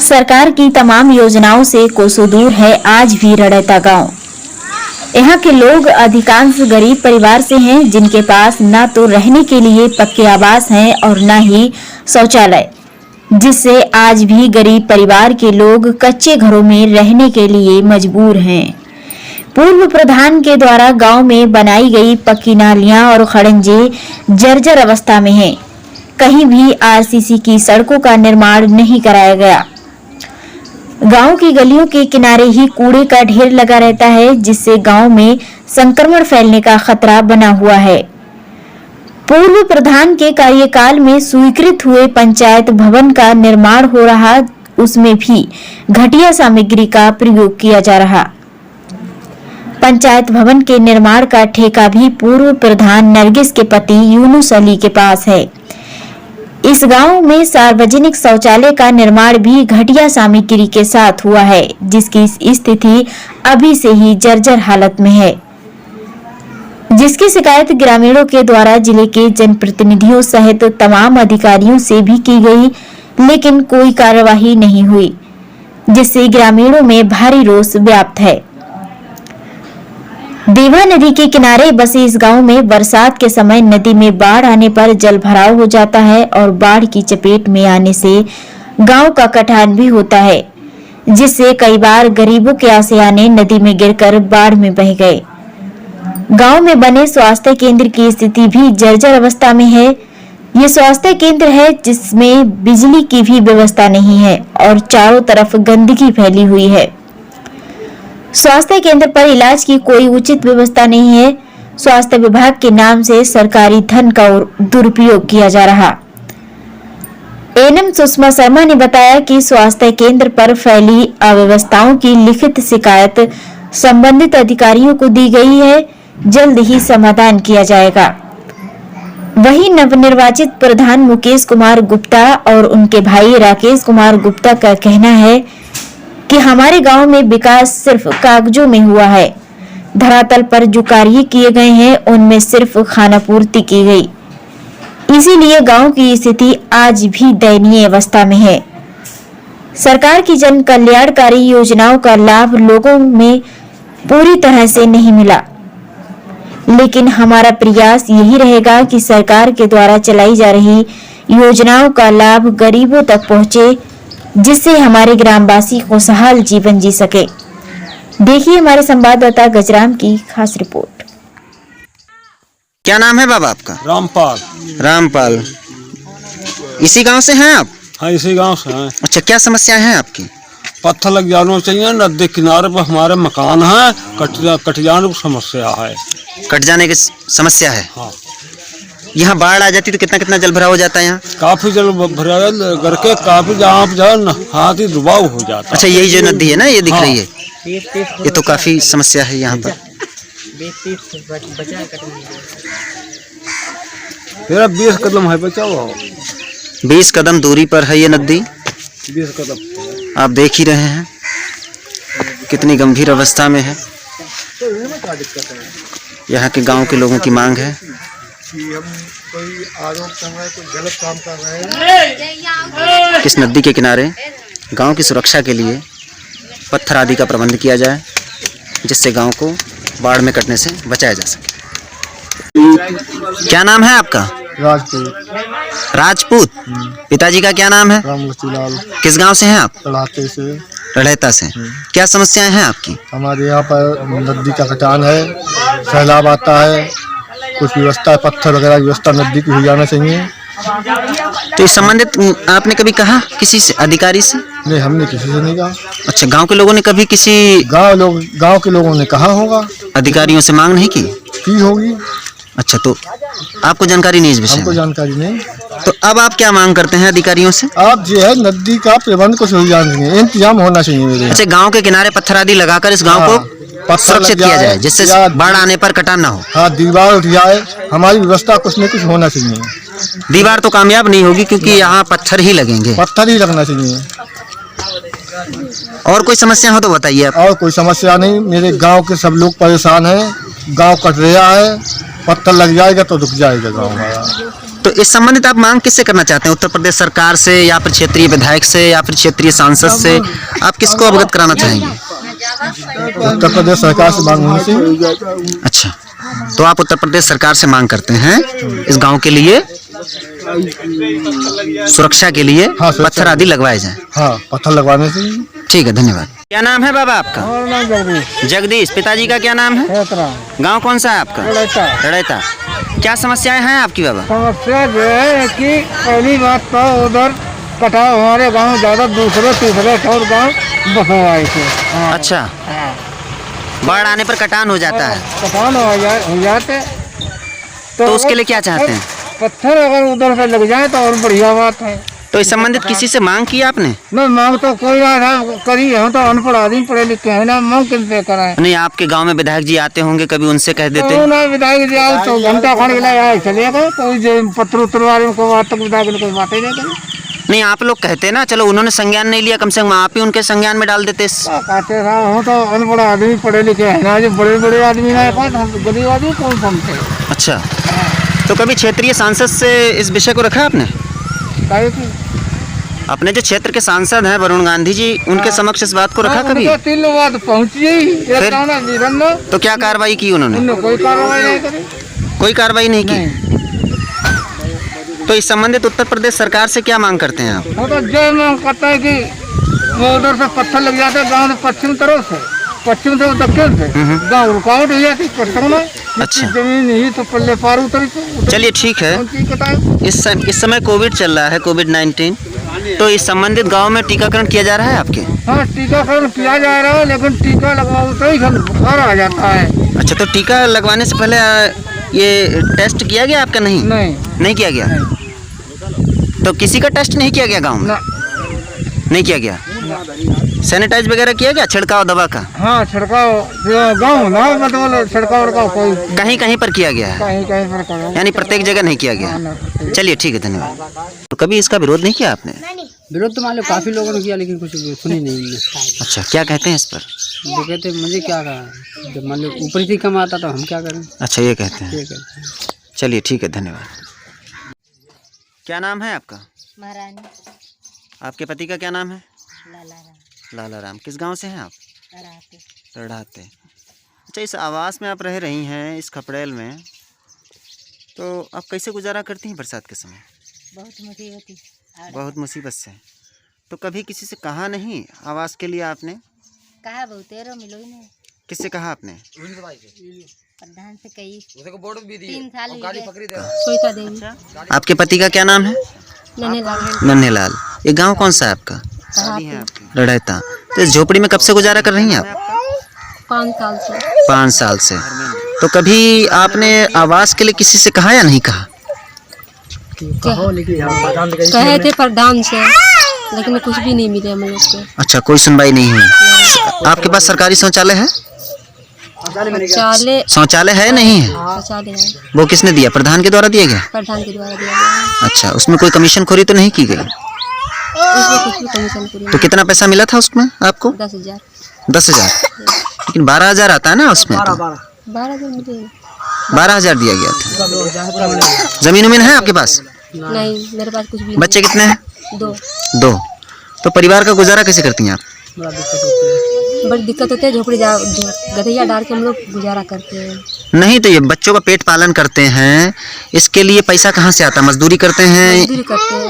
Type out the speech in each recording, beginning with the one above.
सरकार की तमाम योजनाओं से कोसों दूर है आज भी रड़ैता गांव। यहाँ के लोग अधिकांश गरीब परिवार से हैं, जिनके पास न तो रहने के लिए पक्के आवास हैं और न ही शौचालय, जिससे आज भी गरीब परिवार के लोग कच्चे घरों में रहने के लिए मजबूर हैं। पूर्व प्रधान के द्वारा गांव में बनाई गई पक्की नालियां और खड़ंजे जर्जर अवस्था में हैं। कहीं भी आरसीसी की सड़कों का निर्माण नहीं कराया गया। गांव की गलियों के किनारे ही कूड़े का ढेर लगा रहता है, जिससे गांव में संक्रमण फैलने का खतरा बना हुआ है। पूर्व प्रधान के कार्यकाल में स्वीकृत हुए पंचायत भवन का निर्माण हो रहा, उसमें भी घटिया सामग्री का प्रयोग किया जा रहा। पंचायत भवन के निर्माण का ठेका भी पूर्व प्रधान नरगिस के पति यूनुस अली के पास है। इस गांव में सार्वजनिक शौचालय का निर्माण भी घटिया सामग्री के साथ हुआ है, जिसकी स्थिति अभी से ही जर्जर हालत में है, जिसकी शिकायत ग्रामीणों के द्वारा जिले के जनप्रतिनिधियों सहित तमाम अधिकारियों से भी की गई, लेकिन कोई कार्यवाही नहीं हुई, जिससे ग्रामीणों में भारी रोष व्याप्त है। देवा नदी के किनारे बसे इस गांव में बरसात के समय नदी में बाढ़ आने पर जल भराव हो जाता है और बाढ़ की चपेट में आने से गांव का कटान भी होता है, जिससे कई बार गरीबों के आशियाने नदी में गिरकर बाढ़ में बह गए। गांव में बने स्वास्थ्य केंद्र की स्थिति भी जर्जर अवस्था में है। ये स्वास्थ्य केंद्र है जिसमें बिजली की भी व्यवस्था नहीं है और चारों तरफ गंदगी फैली हुई है। स्वास्थ्य केंद्र पर इलाज की कोई उचित व्यवस्था नहीं है। स्वास्थ्य विभाग के नाम से सरकारी धन का दुरुपयोग किया जा रहा। एएनएम सुषमा शर्मा ने बताया कि स्वास्थ्य केंद्र पर फैली अव्यवस्थाओं की लिखित शिकायत संबंधित अधिकारियों को दी गई है, जल्द ही समाधान किया जाएगा। वहीं नवनिर्वाचित प्रधान मुकेश कुमार गुप्ता और उनके भाई राकेश कुमार गुप्ता का कहना है कि हमारे गांव में विकास सिर्फ कागजों में हुआ है। धरातल पर जो कार्य किए गए हैं उनमें सिर्फ खानापूर्ति की गई, इसीलिए गांव की स्थिति आज भी दयनीय अवस्था में है। सरकार की जन कल्याणकारी योजनाओं का लाभ लोगों में पूरी तरह से नहीं मिला, लेकिन हमारा प्रयास यही रहेगा कि सरकार के द्वारा चलाई जा रही योजनाओं का लाभ गरीबों तक पहुंचे, जिससे हमारे ग्रामवासी खुशहाल जीवन जी सके। देखिए हमारे संवाददाता गजराम की खास रिपोर्ट। क्या नाम है बाबा आपका? रामपाल। रामपाल, इसी गांव से हैं आप? हाँ, इसी गांव से हैं। अच्छा, क्या समस्या है आपकी? पत्थर लग जाना चाहिए, नदी किनारे पर हमारे मकान है, कट जाने की समस्या है। कट जाने की समस्या है? हाँ। यहाँ बाढ़ आ जाती तो कितना कितना जल भराव हो जाता है यहाँ? काफी जल भरा करके काफी जहाँ हाथी डुबाव हो जाता है। अच्छा, यही जो नदी है ना, ये दिख रही है, ये तो काफी समस्या है यहाँ पर। मेरा 20 कदम है बचा हुआ। 20 कदम दूरी पर है ये नदी। 20 कदम आप देख ही रहे हैं कितनी गंभीर अवस्था में है। यहाँ के गांव के लोगों की मांग है कि हम कोई आरोप कर रहे हैं, कोई गलत काम कर रहे हैं। इस नदी के किनारे गांव की सुरक्षा के लिए पत्थर आदि का प्रबंध किया जाए, जिससे गांव को बाढ़ में कटने से बचाया जा सके। क्या नाम है आपका? राजपूत। राजपूत। पिताजी का क्या नाम है? रामूलाल। किस गांव से हैं आप? तड़ाते से। रड़ैता से। क्या समस्याएं हैं आपकी? हमारे यहाँ पर नदी का कटान है, सैलाब आता है, कुछ व्यवस्था पत्थर वगैरह व्यवस्था नदी की हो जाना चाहिए। तो इस संबंधित आपने कभी कहा किसी से, अधिकारी से? नहीं, हमने किसी से नहीं कहा। अच्छा, गांव के लोगों ने कभी किसी गांव के लोगों ने कहा होगा, अधिकारियों से मांग नहीं की होगी। अच्छा, तो आपको जानकारी नहीं इस विषय में? हमको जानकारी नहीं। तो अब आप क्या मांग करते हैं अधिकारियों से? आप जो है नदी का प्रबंध कुछ हो जाना चाहिए, इंतजाम होना चाहिए मेरे। अच्छा, गांव के किनारे पत्थर आदि लगाकर इस गांव को सुरक्षित किया जाए, जिससे बाढ़ आने पर कटान ना हो। हाँ, दीवार उठ जाए, हमारी व्यवस्था कुछ न कुछ होना चाहिए। दीवार तो कामयाब नहीं होगी क्योंकि यहाँ पत्थर ही लगेंगे। पत्थर ही लगना चाहिए। और कोई समस्या हो तो बताइए आप। और कोई समस्या नहीं, मेरे गांव के सब लोग परेशान हैं। गांव कट रहा है, पत्थर लग जाएगा तो रुक जाएगा गांव हमारा। तो इस संबंधित आप मांग किससे करना चाहते हैं? उत्तर प्रदेश सरकार से या फिर क्षेत्रीय विधायक से या फिर क्षेत्रीय सांसद से? आप किसको अवगत कराना चाहेंगे? उत्तर प्रदेश सरकार से मांग होनी चाहिए। अच्छा, तो आप उत्तर प्रदेश सरकार से मांग करते हैं इस गांव के लिए सुरक्षा के लिए हाँ, सुरक्षा पत्थर आदि लगवाए जाएं। हाँ, पत्थर लगवाने से। ठीक है, धन्यवाद। क्या नाम है बाबा आपका? जगदीश। पिताजी का क्या नाम है? गांव कौन सा है आपका? रड़ैता। क्या समस्याएं हैं आपकी बाबा? समस्या ये है कि पहली बात तो उधर कटाव हमारे गांव ज्यादा दूसरे तीसरे और गांव बसो आए थे। हाँ। अच्छा, बाढ़ आने पर कटान हो जाता है, कटान हो जाते तो उसके लिए क्या चाहते हैं? पत्थर अगर उधर से लग जाए तो और बढ़िया बात है। तो इस संबंधित किसी से मांग की आपने? नहीं, मांग तो कोई ना करी है, तो अनपढ़ आदमी पढ़े लिखे है ना, मांग किन पे कराए। नहीं, आपके गांव में विधायक जी आते होंगे, कभी उनसे कह देते? तो ना विधायक जी आओ तो घंटा खड़ गया चले गए, कोई जो पत्र उत्तर वाले को बात तक विधायक ने कोई बातें नहीं करी। नहीं, आप लोग कहते ना, चलो उन्होंने संज्ञान नहीं लिया, कम से कम आप ही उनके संज्ञान में डाल देते। कहते साहब हम तो अनपढ़ आदमी पढ़े लिखे है ना, जो बड़े बड़े आदमी ना गरीब आदमी कौन समझते। अच्छा, तो कभी क्षेत्रीय सांसद से इस विषय को रखा आपने? अपने जो क्षेत्र के सांसद हैं वरुण गांधी जी, उनके समक्ष इस बात को रखा कभी? 3 बात पहुँची। तो क्या कार्रवाई की उन्होंने? कोई कार्रवाई नहीं करी। कोई कार्रवाई नहीं की। तो इस संबंधित उत्तर प्रदेश सरकार से क्या मांग करते हैं आप? वो तो जो मांग करता है कि वो उधर से पत्थर लग जाते हैं गाँव पश्चिम तरफ से, पश्चिम से दक्षिण से गाँव रुकावट हो जाती पत्थर में। अच्छा, जमीन ही तो पल्ले पार उतरी। चलिए ठीक है। इस समय कोविड चल रहा है, कोविड-19, तो इस संबंधित गांव में टीकाकरण किया जा रहा है आपके? हाँ, टीकाकरण किया जा रहा है, लेकिन टीका लगवाते ही बुखार आ जाता है। अच्छा, तो टीका लगवाने से पहले ये टेस्ट किया गया आपका? नहीं किया गया। तो किसी का टेस्ट नहीं किया गया गांव में? नहीं किया गया। सैनिटाइज वगैरह किया गया, छिड़काव दवा का? हाँ, छिड़काव गाँव ना, मतलब छिड़काव कोई कहीं कहीं पर किया गया है, कहीं पर करो, यानी प्रत्येक जगह नहीं किया गया। चलिए ठीक है, धन्यवाद। तो कभी इसका विरोध नहीं किया आपने? विरोध तो मान लो काफी लोगों ने किया, लेकिन कुछ सुनी नहीं। अच्छा, क्या कहते हैं इस पर? वो कहते मुझे क्या कहा, जब मान लो ऊपर से कम आता तो हम क्या करें। अच्छा, ये कहते हैं। ये कहते हैं। चलिए ठीक है, धन्यवाद। क्या नाम है आपका? महारानी। आपके पति का क्या नाम है? लाला राम। लाला राम। किस गांव से हैं आप? लड़ाते। रड़ाते। अच्छा, इस आवास में आप रह रही हैं, इस खपड़ेल में, तो आप कैसे गुजारा करती हैं बरसात के समय? बहुत मुसीबत से। तो कभी किसी से कहा नहीं आवास के लिए आपने? कहा बहुतेरो मिलो ही नहीं। किससे कहा आपने? प्रधान से कही। 3 साल हो गए। सोईता देवी। आपके पति का क्या नाम है? नन्हेलाल। ये गांव कौन सा है आपका? रड़ैता। तो इस झोपड़ी में कब से गुजारा कर रही हैं आप? 5 साल से। 5 साल से। तो कभी आपने आवास के लिए किसी से कहा या नहीं कहा? कहे थे प्रधान से, लेकिन कुछ भी नहीं मिले हम लोग को। अच्छा, कोई सुनवाई नहीं हुई। आपके पास सरकारी शौचालय है? शौचालय है नहीं है? शौचालय है। वो किसने दिया? प्रधान के द्वारा दिया गया? प्रधान के द्वारा दिया गया। अच्छा, उसमें कोई कमीशन खोरी तो नहीं की गई? उसमें कुछ भी कमीशन पूरी तो कितना पैसा मिला था उसमें आपको? 10,000। 10,000। लेकिन 12,000 आता है ना उसमें? तो 12,000 मिले। 12,000 दिया गया था। जमीन उमीन है आपके पास? नहीं, मेरे पास कुछ भी बच्चे कितने हैं? 2। तो परिवार का गुजारा कैसे करती हैं आप? बड़ी दिक्कत होती है, झोपड़ी गधैया डाल के हम लोग गुजारा करते हैं। नहीं, तो ये बच्चों का पेट पालन करते हैं, इसके लिए पैसा कहाँ से आता है? मजदूरी करते हैं?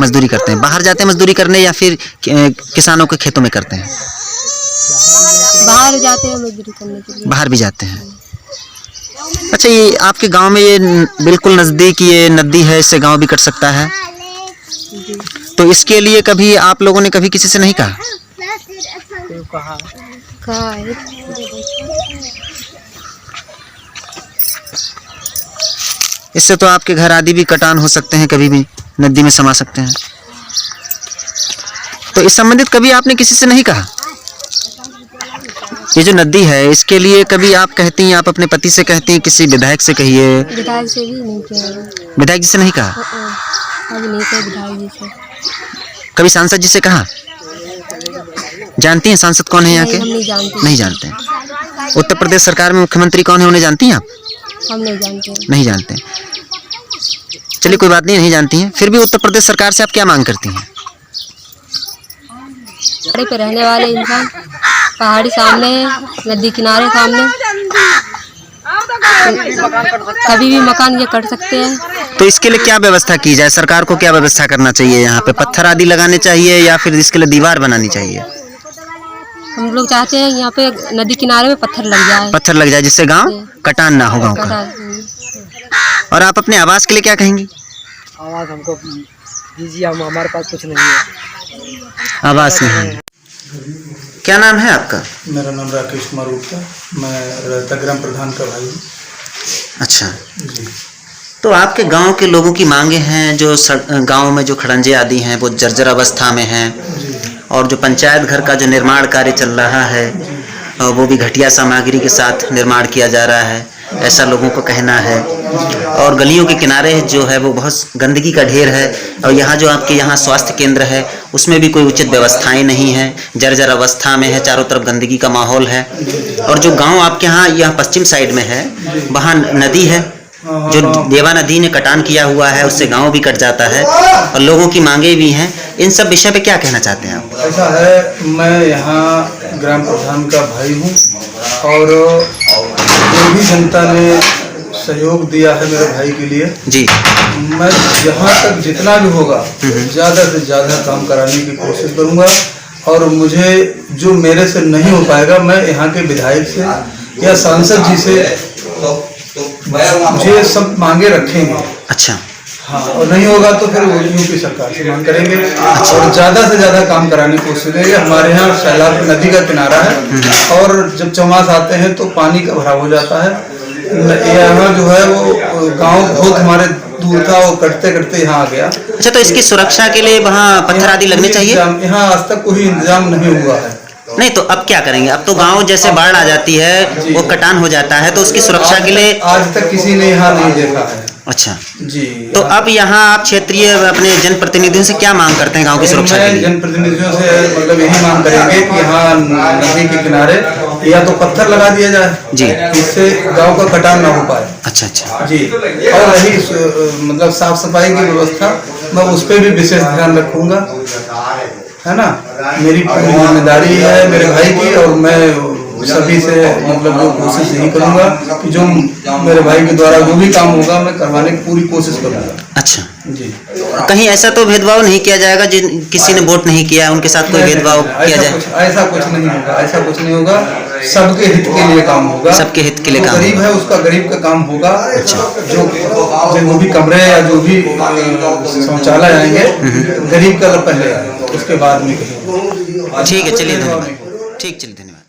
मजदूरी करते हैं। बाहर जाते हैं मजदूरी करने या फिर किसानों के खेतों में करते हैं? बाहर जाते हैं मजदूरी करने के लिए। बाहर भी जाते हैं। अच्छा, ये आपके गांव में ये बिल्कुल नज़दीक ये नदी है, इससे गांव भी कट सकता है, तो इसके लिए कभी आप लोगों ने कभी किसी से नहीं कहा? कहा है। इससे तो आपके घर आदि भी कटान हो सकते हैं, कभी भी नदी में समा सकते हैं। तो इस संबंधित कभी आपने किसी से नहीं कहा? ये जो नदी है, इसके लिए कभी आप कहती हैं, आप अपने पति से कहती हैं, किसी विधायक से कहिए? विधायक से भी नहीं किया। विधायक जी से नहीं कहा? अभी नहीं किया विधायक जी से। कभी सांसद जी से कहा? जानती हैं सांसद कौन है यहाँ के? नहीं जानते। उत्तर प्रदेश सरकार में मुख्यमंत्री कौन है, उन्हें जानती हैं आप? हम नहीं जानते। नहीं जानते। चलिए कोई बात नहीं, नहीं जानती हैं, फिर भी उत्तर प्रदेश सरकार से आप क्या मांग करती हैं? पहाड़ी पे रहने वाले इंसान, पहाड़ी सामने है, नदी किनारे सामने, कभी भी मकान ये कट सकते हैं। तो इसके लिए क्या व्यवस्था की जाए? सरकार को क्या व्यवस्था करना चाहिए? यहाँ पे पत्थर आदि लगाने चाहिए या फिर इसके लिए दीवार बनानी चाहिए? हम लोग चाहते हैं यहाँ पे नदी किनारे में पत्थर लग जाए, पत्थर लग जाए जिससे गांव कटान ना हो गांव का। और आप अपने आवास के लिए क्या कहेंगी? आवाज हमको दीजिए, हम हमारे पास कुछ नहीं है। आवास नहीं है। क्या नाम है आपका? मेरा नाम राकेश कुमार गुप्ता, मैं रहता ग्राम प्रधान का भाई हूँ। अच्छा, जी। तो आपके गांव के लोगों की मांगे हैं, जो गांव में जो खड़ंजे आदि हैं वो जर्जर अवस्था में हैं, और जो पंचायत घर का जो निर्माण कार्य चल रहा है वो भी घटिया सामग्री के साथ निर्माण किया जा रहा है, ऐसा लोगों का कहना है। और गलियों के किनारे जो है वो बहुत गंदगी का ढेर है, और यहाँ जो आपके यहाँ स्वास्थ्य केंद्र है उसमें भी कोई उचित व्यवस्थाएं नहीं है, जर्जर अवस्था में है, चारों तरफ गंदगी का माहौल है। और जो गांव आपके यहाँ पश्चिम साइड में है वहाँ नदी है, जो देवा नदी ने कटान किया हुआ है, उससे गांव भी कट जाता है और लोगों की मांगे भी हैं। इन सब विषय पे क्या कहना चाहते हैं आप? ऐसा है, मैं यहाँ ग्राम प्रधान का भाई हूँ, और जो भी जनता ने सहयोग दिया है मेरे भाई के लिए जी, मैं यहाँ तक जितना भी होगा ज़्यादा से ज़्यादा काम कराने की कोशिश करूँगा। और मुझे जो मेरे से नहीं हो पाएगा, मैं यहाँ के विधायक से या सांसद जी से मुझे सब मांगे रखेंगे। अच्छा, हाँ, और नहीं होगा तो फिर वो यूपी सरकार से मांग करेंगे, और ज़्यादा से ज़्यादा काम कराने की कोशिश करेंगे। हमारे यहाँ सैलाब नदी का किनारा है, और जब चौमास आते हैं तो पानी का भराव हो जाता है। यहाँ जो है वो गांव बहुत हमारे दूर था, वो कटते कटते यहाँ आ गया। अच्छा, तो इसकी सुरक्षा के लिए वहाँ पत्थर आदि लगने चाहिए? यहाँ आज तक कोई इंतजाम नहीं हुआ है। नहीं, तो अब क्या करेंगे? अब तो गांव जैसे बाढ़ आ जाती है, वो कटान हो जाता है, तो उसकी सुरक्षा के लिए आज तक किसी ने यहाँ नहीं देखा है। अच्छा जी। तो अब यहाँ आप क्षेत्रीय अपने जनप्रतिनिधियों से क्या मांग करते हैं गांव की सुरक्षा के लिए? जनप्रतिनिधियों से मतलब यही मांग करेंगे कि यहाँ नदी के किनारे या तो पत्थर लगा दिया जाए जी, जिससे गांव का कटान ना हो पाए। अच्छा अच्छा जी। और रही मतलब साफ सफाई की व्यवस्था, मैं उस पर भी विशेष ध्यान रखूंगा, है ना। मेरी पूरी जिम्मेदारी है मेरे भाई की, और मैं सभी से मतलब वो कोशिश यही करूंगा कि जो मेरे भाई के द्वारा जो भी काम होगा मैं करवाने की पूरी कोशिश करूंगा। अच्छा जी। कहीं ऐसा तो भेदभाव नहीं किया जाएगा जिन किसी ने वोट नहीं किया उनके साथ कोई भेदभाव किया जाए? ऐसा कुछ नहीं होगा, ऐसा कुछ नहीं होगा। सबके हित के लिए काम होगा, सबके हित के लिए काम। गरीब है उसका गरीब का काम होगा। जो भी कमरे या जो भी शौचालय आएंगे गरीब का पहले आएगा, उसके बाद में। ठीक है, चलिए धन्यवाद। ठीक, चलिए धन्यवाद।